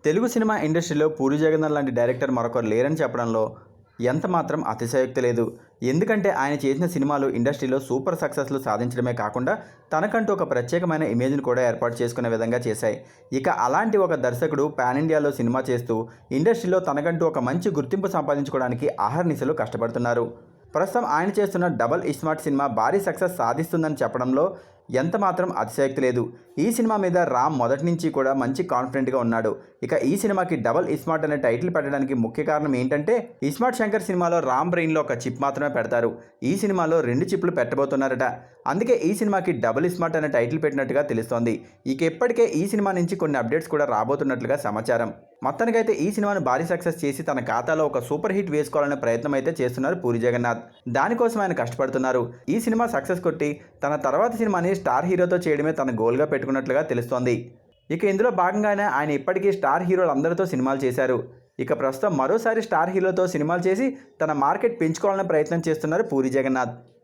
Telugu cinema ఇండస్ట్రీలో పూరి జగన్నాథ్ లాంటి director మరొకరు లేరని చెప్పడంలో ఎంత మాత్రం అతిశయోక్తి లేదు. ఎందుకంటే ఆయన చేసిన సినిమాలు ఇండస్ట్రీలో సూపర్ సక్సెస్లు సాధించడమే కాకుండా తనకంటూ ఒక ప్రత్యేకమైన ఇమేజ్ని కూడా ఏర్పాటు చేసుకునే విధంగా చేశాయి. ఇక అలాంటి ఒక దర్శకుడు పాన్ ఇండియాలో సినిమా చేస్తూ ఇండస్ట్రీలో తనకంటూ ఒక మంచి గుర్తింపు సంపాదించుకోవడానికి అహర్నిశలు కష్టపడుతున్నారు. ప్రస్తుతం ఆయన చేస్తున్న డబల్ ఇస్మార్ట్ సినిమా భారీ సక్సెస్ సాధిస్తుందని చెప్పడంలో ఎంత మాత్రం అతిశయోక్తి లేదు. ఈ సినిమా మీద రామ్ మొదటి నుంచి కూడా మంచి కాన్ఫిడెంట్గా ఉన్నాడు. ఇక ఈ సినిమాకి డబల్ ఇస్మార్ట్ అనే టైటిల్ పెట్టడానికి ముఖ్య కారణం ఏంటంటే ఇస్మార్ట్ శంకర్ సినిమాలో రామ్ బ్రెయిన్లో ఒక చిప్ మాత్రమే పెడతారు. ఈ సినిమాలో 2 చిప్లు పెట్టబోతున్నారట. అందుకే ఈ సినిమాకి డబుల్ ఇస్మార్ట్ అనే టైటిల్ పెట్టినట్టుగా తెలుస్తోంది. ఇక ఇప్పటికే ఈ సినిమా నుంచి కొన్ని అప్డేట్స్ కూడా రాబోతున్నట్లుగా సమాచారం. మొత్తానికైతే ఈ సినిమాను భారీ సక్సెస్ చేసి తన ఖాతాలో ఒక సూపర్ హిట్ వేసుకోవాలనే ప్రయత్నం అయితే చేస్తున్నారు పూరి జగన్నాథ్. దానికోసం ఆయన కష్టపడుతున్నారు. ఈ సినిమా సక్సెస్ కొట్టి తన తర్వాత సినిమాని స్టార్ హీరోతో చేయడమే తన గోల్గా పెట్టుకున్నట్లుగా తెలుస్తోంది. ఇక ఇందులో భాగంగానే ఆయన ఇప్పటికీ స్టార్ హీరోలందరితో సినిమాలు చేశారు. ఇక ప్రస్తుతం మరోసారి స్టార్ హీరోతో సినిమాలు చేసి తన మార్కెట్ పెంచుకోవాలనే ప్రయత్నం చేస్తున్నారు పూరి జగన్నాథ్.